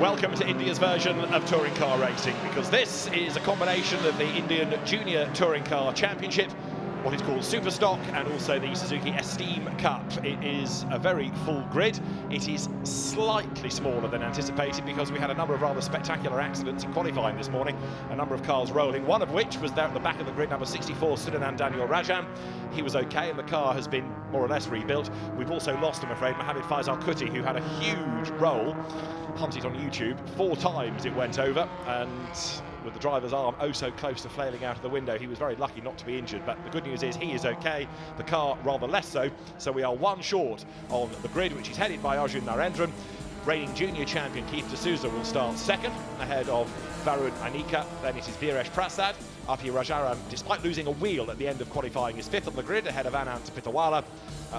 Welcome to India's version of touring car racing, because this is a combination of the Indian Junior Touring Car Championship, what is called Superstock, and also the Suzuki Esteem Cup. It is a very full grid. It is slightly smaller than anticipated because we had a number of rather spectacular accidents in qualifying this morning, a number of cars rolling, one of which was there at the back of the grid, number 64, Saloon Daniel Rajan. He was okay, and the car has been more or less rebuilt. We've also lost, I'm afraid, Mohammed Faisal Kuti, who had a huge roll. Hunt it on YouTube. 4 times it went over, and with the driver's arm oh so close to flailing out of the window, he was very lucky not to be injured. But the good news is he is okay, the car rather less so. So we are one short on the grid, which is headed by Arjun Narendran. Reigning junior champion Keith D'Souza will start second, ahead of Varun Anika. Then it is Viresh Prasad. Api Rajaram, despite losing a wheel at the end of qualifying, is 5th on the grid, ahead of Anant Pitawala.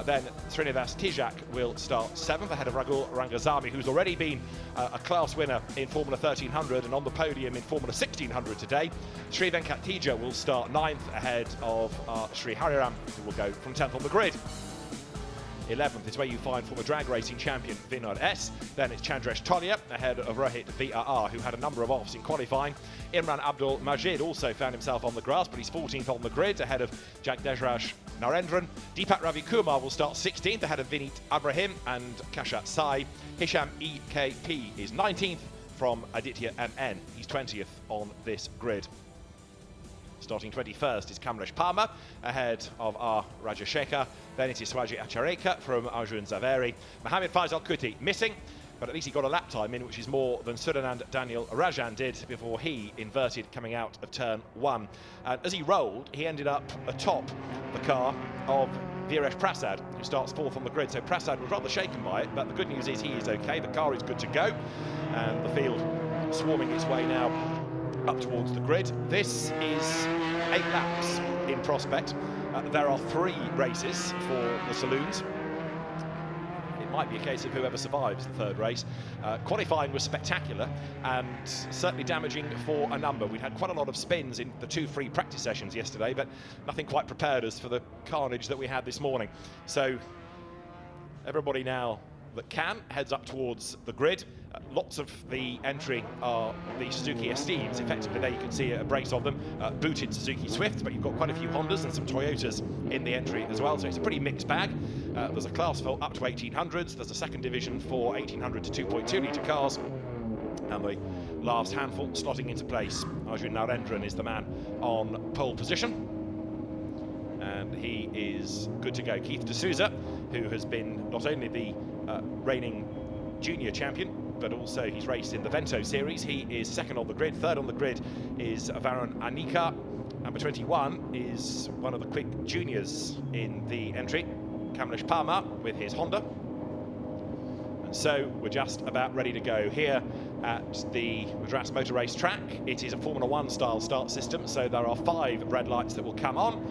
Then Srinivas Tijak will start 7th, ahead of Ragul Rangazami, who's already been a class winner in Formula 1300 and on the podium in Formula 1600 today. Sri Venkat Tija will start 9th, ahead of Sri Hariram, who will go from 10th on the grid. 11th is where you find former drag racing champion Vinod S. Then it's Chandresh Tolia ahead of Rohit VRR, who had a number of offs in qualifying. Imran Abdul Majid also found himself on the grass, but he's 14th on the grid, ahead of Jagdeshraj Narendran. Deepak Ravi Kumar will start 16th, ahead of Vinit Abraham and Kashat Sai. Hisham EKP is 19th from Aditya MN. He's 20th on this grid. Starting 21st is Kamlesh Palmer, ahead of R. Rajashekar. Then it is Swaji Achareka from Arjun Zaveri. Mohammed Faisal Kuti missing, but at least he got a lap time in, which is more than Sudanand Daniel Rajan did before he inverted coming out of turn 1. And as he rolled, he ended up atop the car of Viresh Prasad, who starts 4th on the grid. So Prasad was rather shaken by it, but the good news is he is okay. The car is good to go, and the field swarming its way now up towards the grid. This is 8 laps in prospect. There are 3 races for the Saloons. It might be a case of whoever survives the 3rd race. Qualifying was spectacular and certainly damaging for a number. We'd had quite a lot of spins in the 2 free practice sessions yesterday, but nothing quite prepared us for the carnage that we had this morning. So everybody now that can heads up towards the grid. Lots of the entry are the Suzuki Esteems. Effectively, there you can see a brace of them, booted Suzuki Swifts, but you've got quite a few Hondas and some Toyotas in the entry as well, so it's a pretty mixed bag. There's a class for up to 1800s, there's a second division for 1800 to 2.2 litre cars, and the last handful slotting into place. Arjun Narendran is the man on pole position, and he is good to go. Keith D'Souza, who has been not only the reigning junior champion, but also he's raced in the Vento series. He is 2nd on the grid. 3rd on the grid is Varun Anika. Number 21 is one of the quick juniors in the entry, Kamlesh Palmer, with his Honda. And so we're just about ready to go here at the Madras Motor Race track. It is a Formula 1 style start system, so there are 5 red lights that will come on,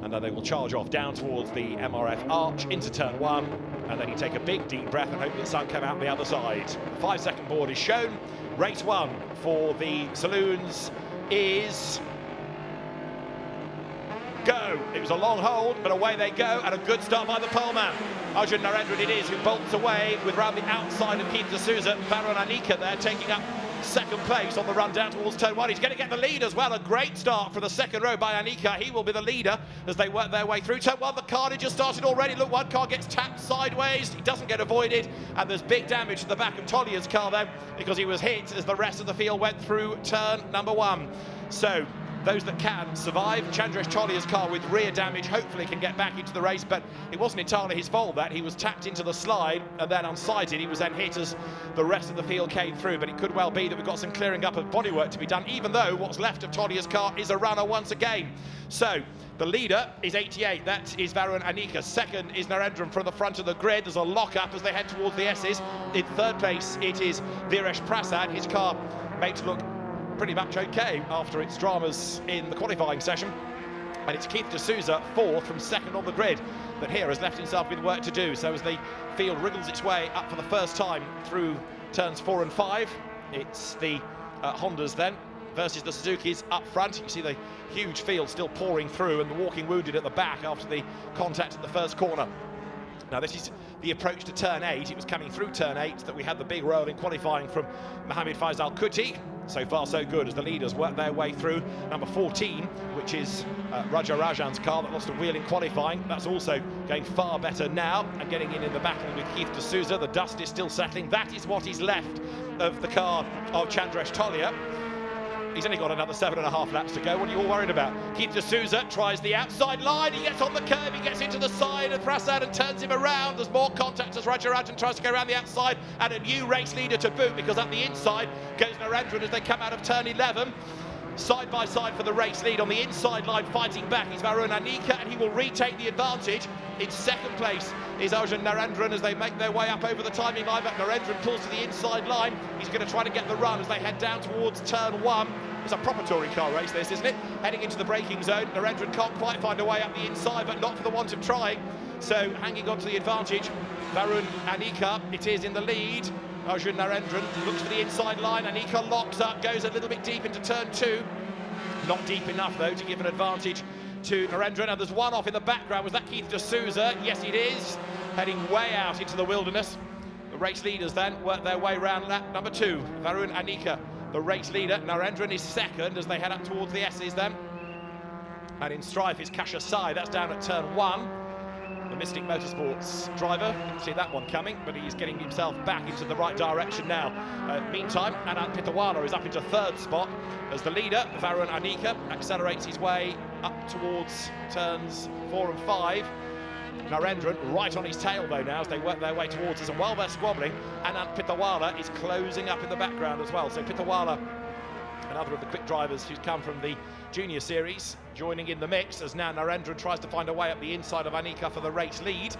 and then they will charge off down towards the MRF arch into turn 1, and then you take a big deep breath and hope the sun come out the other side. The 5-second board is shown. Race 1 for the Saloons is go. It was a long hold, but away they go, and a good start by the poleman. Arjun Narendran it is who bolts away with round the outside of Keith D'Souza. Varun Anika there taking up 2nd place on the run down towards turn 1. He's going to get the lead as well. A great start for the 2nd row by Anika. He will be the leader as they work their way through turn 1. The carnage has started already. Look, one car gets tapped sideways. He doesn't get avoided, and there's big damage to the back of Tolia's car then, because he was hit as the rest of the field went through turn number 1. So those that can survive. Chandresh Tolia's car with rear damage hopefully can get back into the race, but it wasn't entirely his fault that he was tapped into the slide and then unsighted. He was then hit as the rest of the field came through, but it could well be that we've got some clearing up of bodywork to be done, even though what's left of Tolia's car is a runner once again. So the leader is 88, that is Varun Anika. 2nd is Narendran from the front of the grid. There's a lock-up as they head towards the S's. In 3rd place it is Viresh Prasad, his car made to look pretty much okay after its dramas in the qualifying session. And it's Keith D'Souza, 4th from 2nd on the grid, that here has left himself with work to do. So as the field wriggles its way up for the first time through turns 4 and 5, it's the Hondas then versus the Suzukis up front. You see the huge field still pouring through, and the walking wounded at the back after the contact at the first corner. Now this is the approach to turn 8. It was coming through turn 8 that we had the big roll in qualifying from Mohammed Faisal Kuti. So far so good as the leaders work their way through. Number 14, which is Raja Rajan's car that lost a wheel in qualifying. That's also going far better now and getting in the battle with Keith D'Souza. The dust is still settling. That is what is left of the car of Chandresh Tolya. He's only got another 7.5 laps to go. What are you all worried about? Keith D'Souza tries the outside line. He gets on the curb. He gets into the side of Prasad and turns him around. There's more contact as Rajarajan tries to go around the outside, and a new race leader to boot, because up the inside goes Narendran as they come out of turn 11. Side by side for the race lead. On the inside line fighting back is Varun Anika, and he will retake the advantage. In second place is Arjun Narendran as they make their way up over the timing line, but Narendran pulls to the inside line. He's going to try to get the run as they head down towards turn 1. It's a proper touring car race this, isn't it? Heading into the braking zone. Narendran can't quite find a way up the inside, but not for the want of trying. So hanging on to the advantage, Varun Anika, it is in the lead. Arjun Narendran looks for the inside line. Anika locks up, goes a little bit deep into turn 2. Not deep enough, though, to give an advantage to Narendran. And there's one off in the background. Was that Keith D'Souza? Yes, it is. Heading way out into the wilderness. The race leaders then work their way round lap number 2. Varun Anika, the race leader. Narendran is second as they head up towards the S's then. And in strife is Kasha Sai. That's down at turn 1. The Mystic Motorsports driver, didn't see that one coming, but he's getting himself back into the right direction now. Meantime, Anand Pitawala is up into 3rd spot as the leader, Varun Anika, accelerates his way up towards turns 4 and 5. Narendran right on his tail though now as they work their way towards us, and while they're squabbling, Anand Pitawala is closing up in the background as well. So Pitawala, another of the quick drivers who's come from the junior series, joining in the mix as now Narendran tries to find a way up the inside of Anika for the race lead.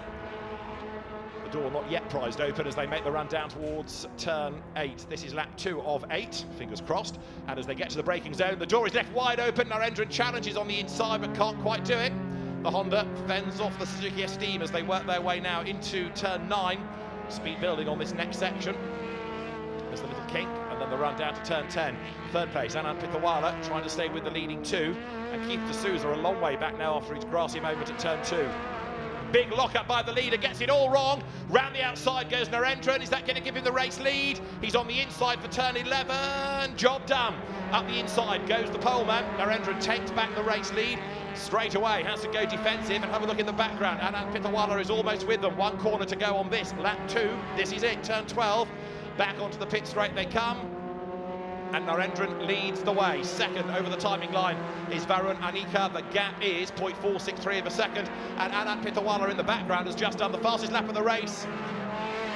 The door not yet prized open as they make the run down towards turn 8. This is lap 2 of 8, fingers crossed. And as they get to the braking zone, the door is left wide open. Narendran challenges on the inside but can't quite do it. The Honda fends off the Suzuki Esteem as they work their way now into turn 9. Speed building on this next section. There's the little kink, and then the run down to turn 10. 3rd place, Anand Pitawala trying to stay with the leading 2. And Keith D'Souza a long way back now after his grassy moment at turn 2. Big lock-up by the leader, gets it all wrong. Round the outside goes Narendran. Is that going to give him the race lead? He's on the inside for turn 11. Job done. Up the inside goes the poleman. Narendran takes back the race lead. Straight away, has to go defensive, and have a look in the background. Anand Pitawala is almost with them. 1 corner to go on this. Lap 2, this is it, turn 12. Back onto the pit straight they come. And Narendran leads the way. Second over the timing line is Varun Anika. The gap is 0.463 of a second. And Anand Pitawala in the background has just done the fastest lap of the race.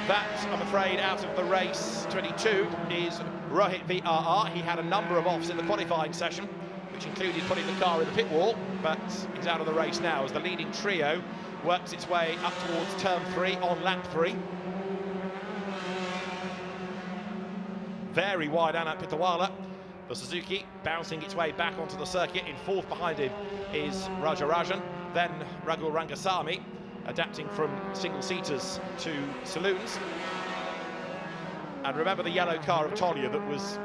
That, I'm afraid, out of the race 22 is Rohit VRR. He had a number of offs in the qualifying session, which included putting the car in the pit wall, but he's out of the race now as the leading trio works its way up towards turn 3 on lap 3. Very wide Anand Pitawala. The Suzuki bouncing its way back onto the circuit. In 4th behind him is Rajarajan, then Raghu Rangasamy, adapting from single-seaters to saloons. And remember the yellow car of Tolya that was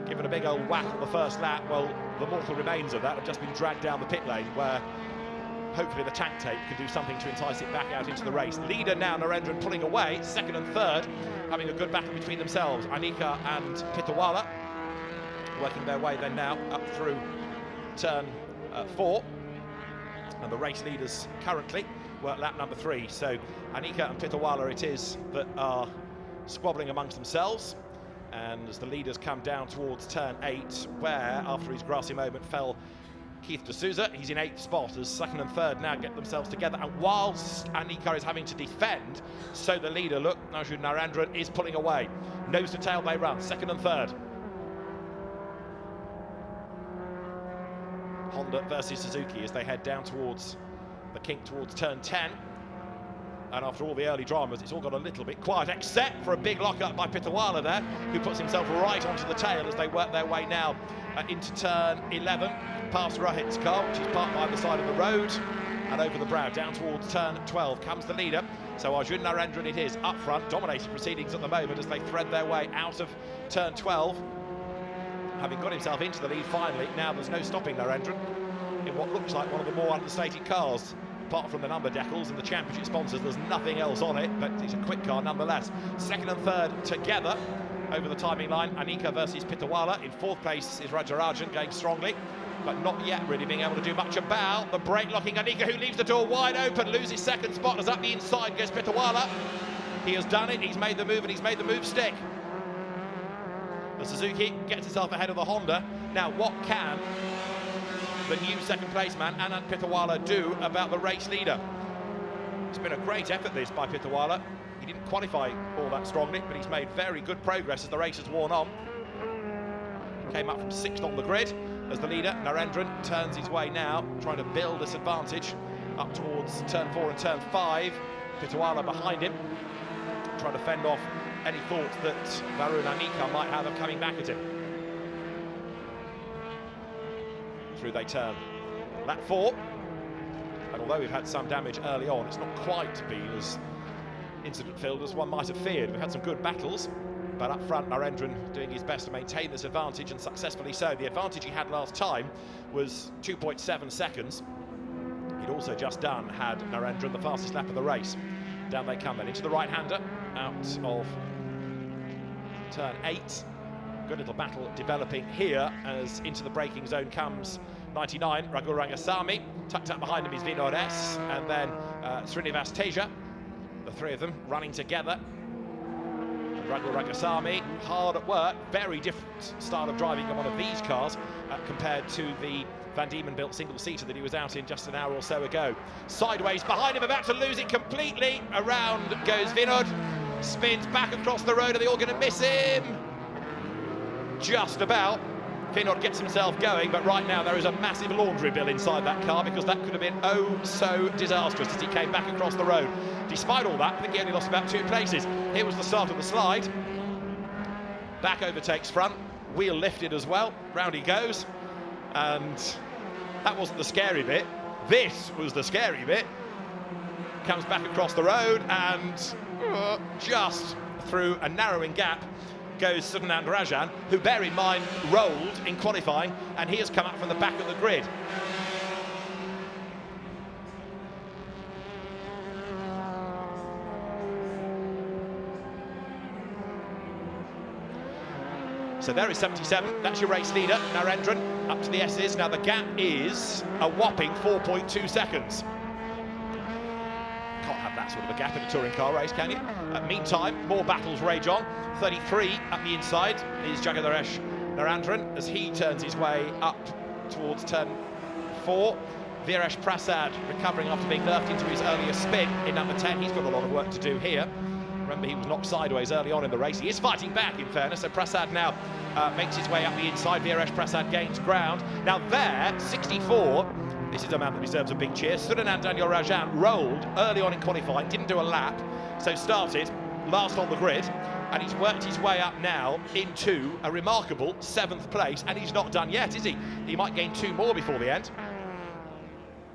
given a big old whack on the first lap? Well, the mortal remains of that have just been dragged down the pit lane, where hopefully the tank tape can do something to entice it back out into the race. Leader now, Narendran pulling away. 2nd and 3rd, having a good battle between themselves. Anika and Pitawala working their way then now up through turn 4. And the race leaders currently work lap number 3. So Anika and Pitawala it is that are squabbling amongst themselves. And as the leaders come down towards turn 8, where, after his grassy moment, fell Keith D'Souza, he's in 8th spot as 2nd and 3rd now get themselves together. And whilst Anika is having to defend, so the leader, look, Arjun Narendran is pulling away. Nose to tail they run, 2nd and 3rd. Honda versus Suzuki as they head down towards the kink towards turn 10. And after all the early dramas, it's all got a little bit quiet, except for a big lock-up by Pitawala there, who puts himself right onto the tail as they work their way now into turn 11, past Rohit's car, which is parked by the side of the road, and over the brow, down towards turn 12 comes the leader. So Arjun Narendran it is, up front, dominating proceedings at the moment as they thread their way out of turn 12. Having got himself into the lead finally, now there's no stopping Narendran in what looks like one of the more understated cars apart from the number decals and the championship sponsors, there's nothing else on it, but it's a quick car nonetheless. Second and third together over the timing line. Anika versus Pitawala. In fourth place is Rajarajan, going strongly, but not yet really being able to do much about the brake-locking Anika, who leaves the door wide open, loses second spot as up the inside goes Pitawala. He has done it, he's made the move, and he's made the move stick. The Suzuki gets itself ahead of the Honda. Now, what can the new second place man, Anand Pitawala, do about the race leader? It's been a great effort this by Pitawala. He didn't qualify all that strongly, but he's made very good progress as the race has worn on. Came up from 6th on the grid as the leader. Narendran turns his way now, trying to build this advantage up towards turn 4 and turn 5. Pitawala behind him, trying to fend off any thoughts that Varun Anika might have of coming back at him. Through they turn. Lap 4. And although we've had some damage early on, it's not quite been as incident-filled as one might have feared. We've had some good battles, but up front, Narendran doing his best to maintain this advantage, and successfully so. The advantage he had last time was 2.7 seconds. He'd also just had Narendran the fastest lap of the race. Down they come then into the right-hander, out of turn 8. Good little battle developing here as into the braking zone comes 99, Raghu Rangasamy. Tucked up behind him is Vinod S, and then Srinivas Teja. The three of them running together. Raghu Rangasamy hard at work. Very different style of driving on one of these cars compared to the Van Diemen built single-seater that he was out in just an hour or so ago. Sideways behind him, about to lose it completely. Around goes Vinod. Spins back across the road. Are they all going to miss him? Just about. Vinod gets himself going, but right now there is a massive laundry bill inside that car, because that could have been oh so disastrous as he came back across the road. Despite all that, I think he only lost about 2 places. Here was the start of the slide. Back overtakes front, wheel lifted as well, round he goes. And that wasn't the scary bit. This was the scary bit. Comes back across the road, and just through a narrowing gap goes Sudhanand Rajan, who, bear in mind, rolled in qualifying, and he has come up from the back of the grid. So there is 77, that's your race leader, Narendran, up to the S's. Now the gap is a whopping 4.2 seconds. Can't have that sort of a gap in a touring car race, can you? Meantime, more battles rage on. 33 up the inside is Jagadaresh Narendran as he turns his way up towards turn 4. Viresh Prasad recovering after being nerfed into his earlier spin in number 10. He's got a lot of work to do here. Remember, he was knocked sideways early on in the race. He is fighting back, in fairness, so Prasad now makes his way up the inside. Viresh Prasad gains ground. Now there, 64, this is a man that deserves a big cheer. Sudhanand Daniel Rajan rolled early on in qualifying, didn't do a lap, so started last on the grid, and he's worked his way up now into a remarkable 7th place, and he's not done yet, is he? He might gain 2 more before the end.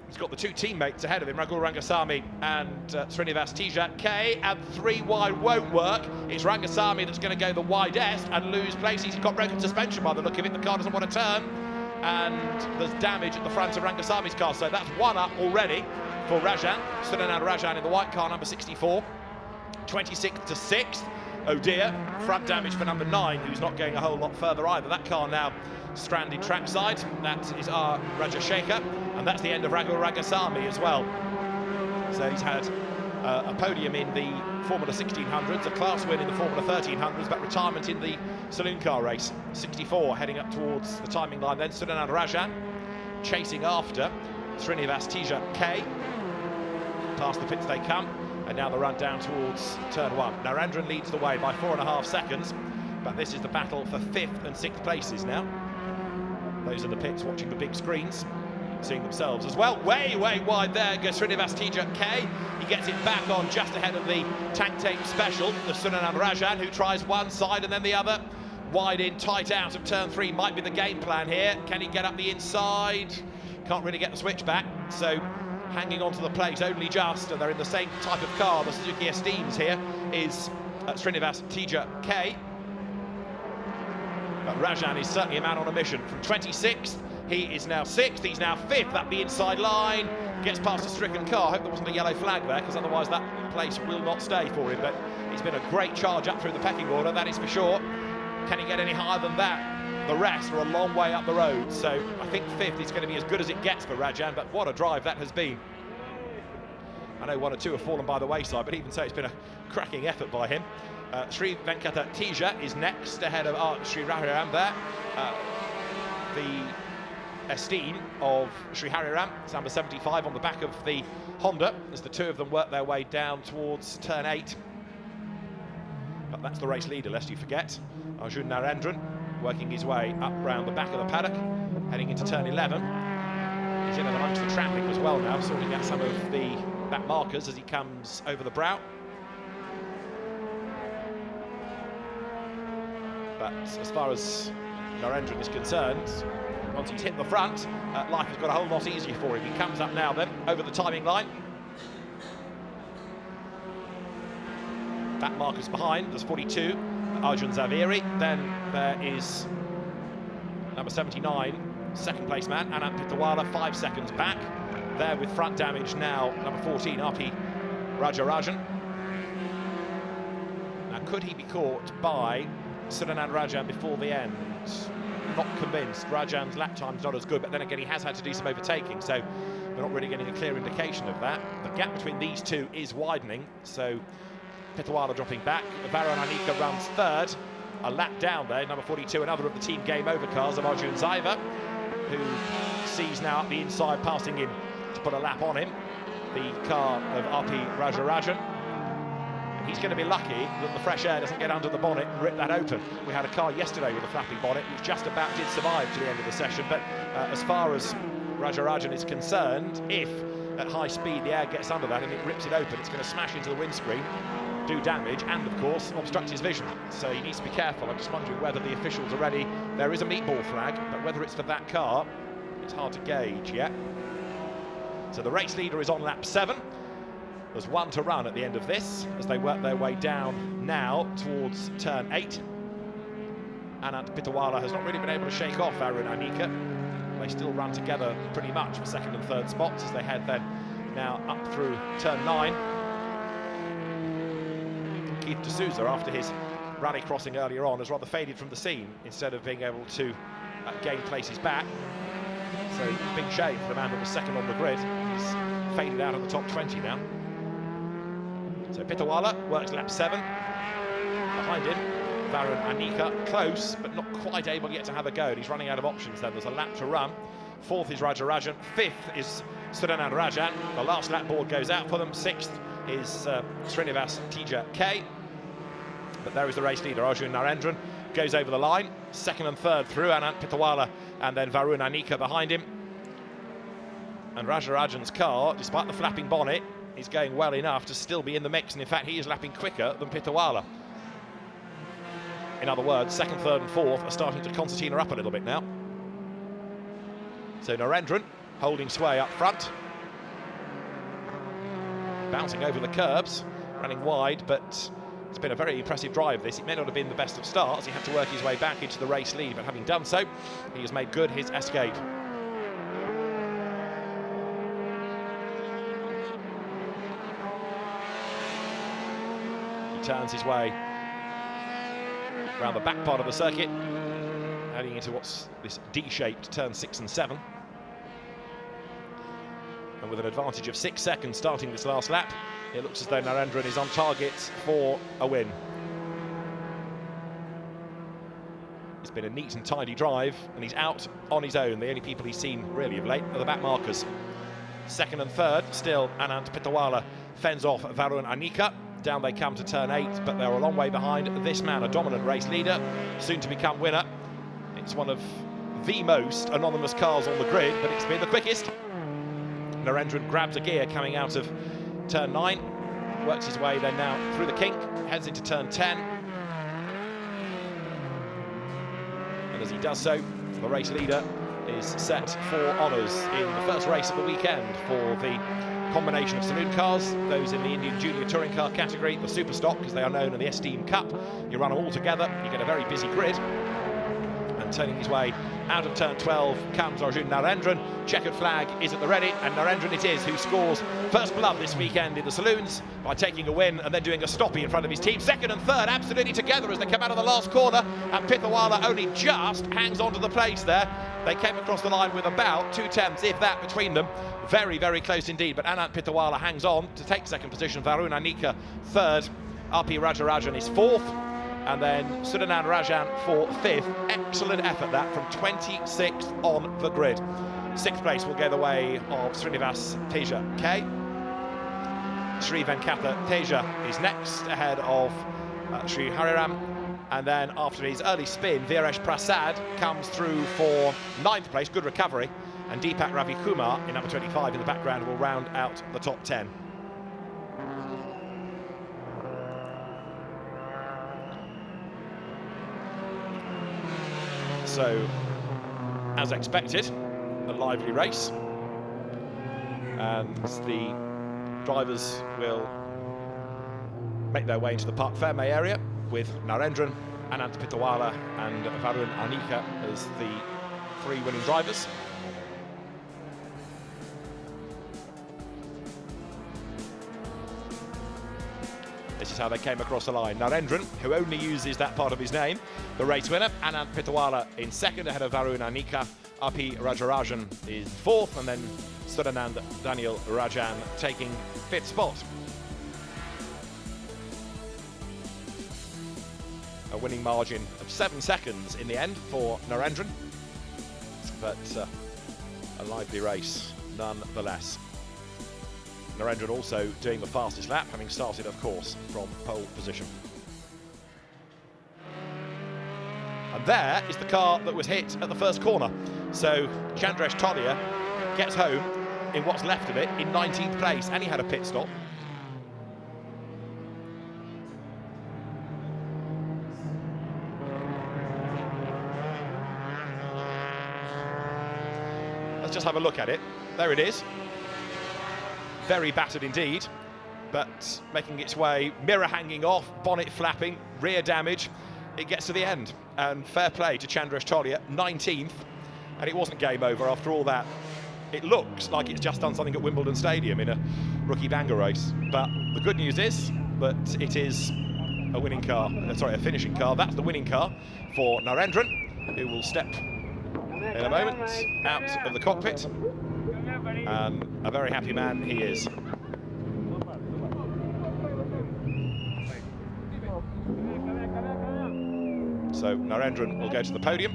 He's got the 2 teammates ahead of him, Raghu Rangasamy and Srinivas Teja. K, and 3 wide won't work. It's Rangasamy that's going to go the widest and lose places. He's got broken suspension by the look of it. The car doesn't want to turn, and there's damage at the front of Rangasamy's car, so that's 1 up already for Rajan. Sudhanand Rajan in the white car, number 64. 26th to 6th. Oh dear, front damage for number 9, who's not going a whole lot further either. That car now stranded trackside. That is our Rajashekar, and that's the end of Raghu Rangasamy as well. So he's had a podium in the Formula 1600s, a class win in the Formula 1300s, but retirement in the saloon car race. 64 heading up towards the timing line then. Sudhanand Rajan chasing after Srinivas Teja K. Past the pits they come, and now the run down towards turn 1. Narendran leads the way by 4.5 seconds, but this is the battle for 5th and 6th places now. Those in the pits watching the big screens, seeing themselves as well. Way wide there goes Srinivas Teja K. He gets it back on just ahead of the tank tape special, the Sudhanand Rajan, who tries one side and then the other. Wide in, tight out of turn 3 might be the game plan here. Can he get up the inside? Can't really get the switch back, so hanging on to the plate only just, and they're in the same type of car. The Suzuki Esteems here is Srinivas Teja K. But Rajan is certainly a man on a mission. From 26th He is now 6th, he's now 5th at the inside line, gets past a stricken car. I hope there wasn't a yellow flag there, because otherwise that place will not stay for him. But it's been a great charge up through the pecking order, that is for sure. Can he get any higher than that? The rest are a long way up the road, so I think 5th is going to be as good as it gets for Rajan, but what a drive that has been. I know 1 or 2 have fallen by the wayside, but even so, it's been a cracking effort by him. Sri Venkata Teja is next, ahead of Sri Hariram there. The Esteem of Sri Hariram, it's number 75 on the back of the Honda, as the two of them work their way down towards turn 8. But that's the race leader, lest you forget. Arjun Narendran working his way up round the back of the paddock, heading into turn 11. He's in and amongst the traffic as well now, sorting out some of the back markers as he comes over the brow. But as far as Narendran is concerned, once he's hit the front, life has got a whole lot easier for him. He comes up now then, over the timing line. Back markers behind, there's 42, Arjun Zaveri. Then there is number 79, second place man, Anand Pitawala, 5 seconds back. There with front damage now, number 14, RP Rajarajan. Now, could he be caught by Suranand Rajan before the end? Not convinced. Rajan's lap time's not as good, but then again, he has had to do some overtaking, so we're not really getting a clear indication of that. The gap between these two is widening, so Pitawala dropping back. Varun Anika runs 3rd, a lap down there, number 42, another of the team game over cars of Arjun Zaiva, who sees now up the inside, passing him to put a lap on him, the car of RP Rajarajan. And he's going to be lucky that the fresh air doesn't get under the bonnet and rip that open. We had a car yesterday with a flappy bonnet, which just about did survive to the end of the session, but as far as Rajarajan is concerned, if at high speed the air gets under that and it rips it open, it's going to smash into the windscreen, do damage, and of course obstruct his vision, so he needs to be careful. I'm just wondering whether the officials are ready. There is a meatball flag, but whether it's for that car, it's hard to gauge yet. So the race leader is on lap 7. There's 1 to run at the end of this as they work their way down now towards turn 8. Anand Pitawala has not really been able to shake off Varun Anika. They still run together pretty much for 2nd and 3rd spots as they head then now up through turn 9. Keith D'Souza, after his rally crossing earlier on, has rather faded from the scene instead of being able to gain places back. So big shame for the man that was 2nd on the grid. He's faded out of the top 20 now. So Pitawala works lap 7. Behind him, Varun Anika, close, but not quite able yet to have a go. And he's running out of options then. There's a lap to run. 4th is Rajarajan. 5th is Suranand Rajan. The last lap board goes out for them. 6th is Srinivas Teja K. But there is the race leader, Arjun Narendran. Goes over the line. 2nd and 3rd through, Anand Pitawala and then Varun Anika behind him. And Rajarajan's car, despite the flapping bonnet, is going well enough to still be in the mix, and in fact he is lapping quicker than Pitawala. In other words, 2nd, 3rd and 4th are starting to concertina up a little bit now. So Narendran holding sway up front, bouncing over the curbs, running wide, but it's been a very impressive drive this. It may not have been the best of starts. He had to work his way back into the race lead, but having done so, he has made good his escape. Turns his way around the back part of the circuit, heading into what's this D-shaped turn 6 and 7. And with an advantage of 6 seconds starting this last lap, it looks as though Narendran is on target for a win. It's been a neat and tidy drive, and he's out on his own. The only people he's seen really of late are the back markers. 2nd and 3rd, still Anand Pitawala fends off Varun Anika. Down they come to turn 8, but they're a long way behind this man, a dominant race leader, soon to become winner. It's one of the most anonymous cars on the grid, but it's been the quickest. Narendran grabs a gear coming out of turn 9, works his way then now through the kink, heads into turn 10. And as he does so, the race leader is set for honours in the first race of the weekend for the combination of saloon cars, those in the Indian Junior Touring Car category, the Super Stock, as they are known, in the Esteem Cup. You run them all together, you get a very busy grid. and turning his way out of turn 12 comes Arjun Narendran. Checkered flag is at the ready, and Narendran it is who scores first blood this weekend in the Saloons by taking a win and then doing a stoppie in front of his team. Second and third absolutely together as they come out of the last corner, and Pithawala only just hangs on to the place there. They came across the line with about 2/10, if that, between them. Very, very close indeed, but Anant Pithawala hangs on to take second position. Varun Anika third. RP Rajarajan is fourth. And then Sudanan Rajan for fifth. Excellent effort that from 26th on the grid. Sixth place will go the way of Srinivas Teja K. Sri Venkatha Teja is next, ahead of Sri Hariram. And then after his early spin, Viresh Prasad comes through for ninth place, good recovery. And Deepak Ravi Kumar in number 25 in the background will round out the top 10. So, as expected, a lively race, and the drivers will make their way into the Park Fairmay area with Narendran, Anant Pithawala and Varun Anika as the three winning drivers. This is how they came across the line. Narendran, who only uses that part of his name, the race winner. Anant Pithawala in second, ahead of Varun Anika. RP Rajarajan is fourth, and then Sudanand Daniel Rajan taking fifth spot. A winning margin of 7 seconds in the end for Narendran, but a lively race nonetheless. Narendran also doing the fastest lap, having started, of course, from pole position. And there is the car that was hit at the first corner. So Chandresh Tolia gets home in what's left of it in 19th place, and he had a pit stop. Let's just have a look at it. There it is. Very battered indeed, but making its way, mirror hanging off, bonnet flapping, rear damage. It gets to the end, and fair play to Chandresh Tolia, 19th, and it wasn't game over after all that. It looks like it's just done something at Wimbledon Stadium in a rookie banger race, but the good news is that it is a winning car, a finishing car. That's the winning car for Narendran, who will step in a moment out of the cockpit. And a very happy man he is. So Narendran will go to the podium.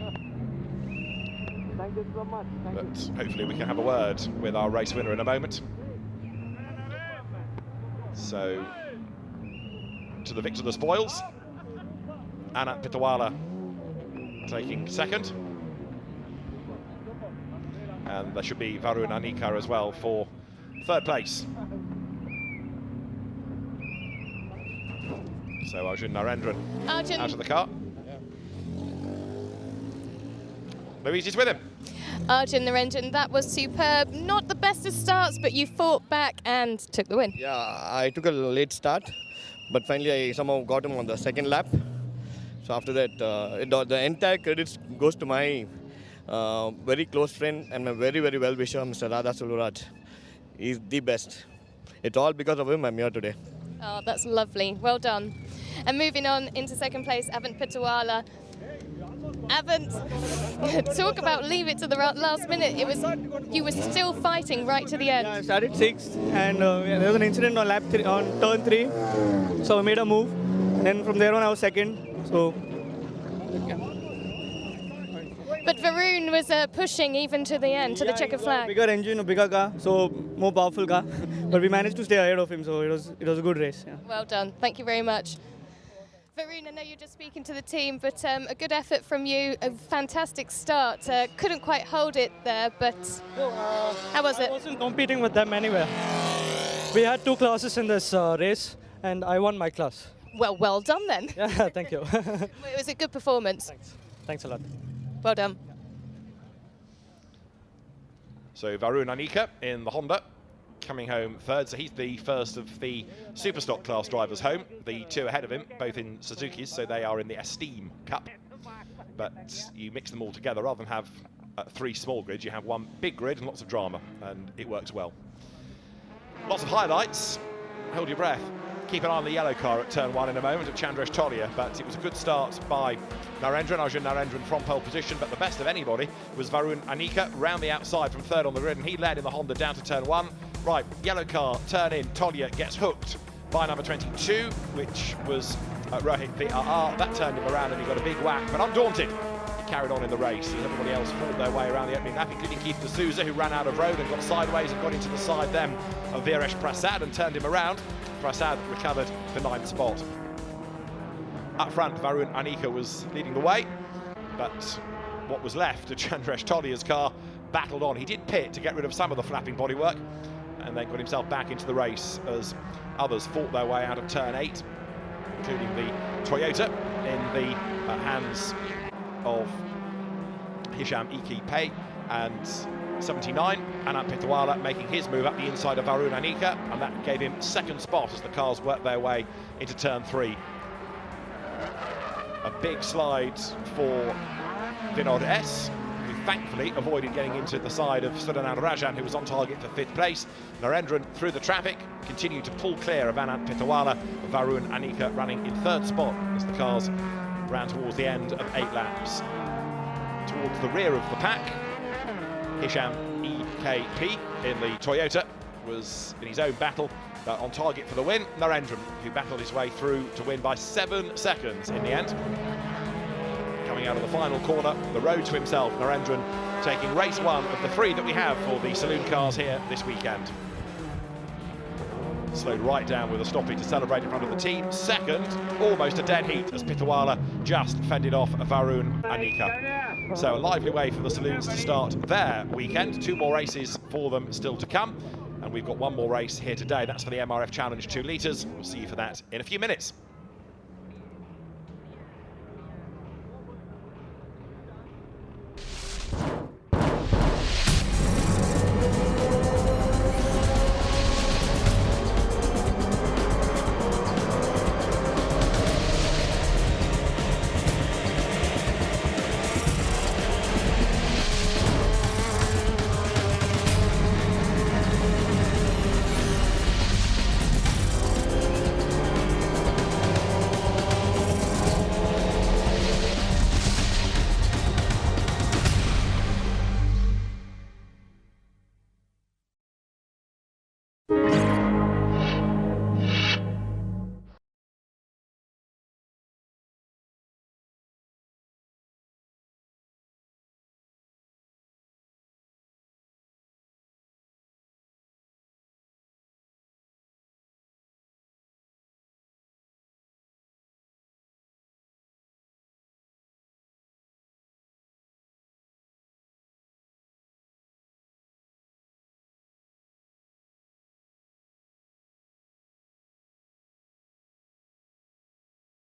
Thank you so much. But hopefully we can have a word with our race winner in a moment. So, to the victor of the spoils, Anant Pithawala taking second. And there should be Varun Anika as well for third place. So Arjun Narendran out of the car. Louise is with him. Arjun Narendran, that was superb. Not the best of starts, but you fought back and took the win. Yeah, I took a late start, but finally I somehow got him on the second lap. So after that, the entire credit goes to my very close friend and my very, very well-wisher, Mr. Radha Suluraj. He's the best. It's all because of him I'm here today. Oh, that's lovely. Well done. And moving on into second place, Anant Pithawala. Anant, talk about leave it to the last minute. You were still fighting right to the end. Yeah, I started 6th, and there was an incident on on turn 3, so I made a move. Then from there on, I was second. So. Yeah. But Varun was pushing even to the end, to the checkered flag. Bigger engine, a bigger car, so more powerful car. But we managed to stay ahead of him, so it was a good race. Yeah. Well done. Thank you very much. Varun, I know you're just speaking to the team, but a good effort from you, a fantastic start. Couldn't quite hold it there, but how was it? I wasn't competing with them anywhere. We had 2 classes in this race, and I won my class. Well done then. Yeah, thank you. It was a good performance. Thanks a lot. Well done. So Varun Anika in the Honda coming home third, so he's the first of the Superstock class drivers home. The 2 ahead of him, both in Suzuki's, so they are in the Esteem Cup. but you mix them all together rather than have 3 small grids. You have one big grid and lots of drama, and it works well. Lots of highlights. Hold your breath. Keep an eye on the yellow car at turn 1 in a moment of Chandresh Tolia, but it was a good start by Narendran, Arjun Narendran from pole position, but the best of anybody was Varun Anika round the outside from 3rd on the grid, and he led in the Honda down to turn 1. Right, yellow car, turn in, Tolia gets hooked by number 22, which was Rohit VRR. That turned him around and he got a big whack, but undaunted, he carried on in the race, and everybody else fought their way around the opening lap, including Keith D'Souza, who ran out of road and got sideways and got into the side then of Viresh Prasad and turned him around. Prasad recovered the 9th spot. Up front, Varun Anika was leading the way, but what was left of Chandresh Tolia's car battled on. He did pit to get rid of some of the flapping bodywork, and then got himself back into the race as others fought their way out of turn 8, including the Toyota in the hands of Hisham Iki Pei, and 79, Anand Pitawala making his move up the inside of Varun Anika, and that gave him 2nd spot as the cars worked their way into turn 3. A big slide for Vinod S, who thankfully avoided getting into the side of Sudanand Rajan, who was on target for 5th place. Narendran through the traffic, continued to pull clear of Anand Pitawala. Varun Anika running in 3rd spot as the cars ran towards the end of 8 laps. Towards the rear of the pack, Hisham EKP in the Toyota was in his own battle, on target for the win. Narendran, who battled his way through to win by 7 seconds in the end. Coming out of the final corner, the road to himself, Narendran taking race 1 of the 3 that we have for the Saloon cars here this weekend. Slowed right down with a stoppage to celebrate in front of the team. 2nd, almost a dead heat as Pitawala just fended off Varun Anika. So a lively way for the Saloons to start their weekend. 2 more races for them still to come. And we've got 1 more race here today. That's for the MRF Challenge 2 litres. We'll see you for that in a few minutes.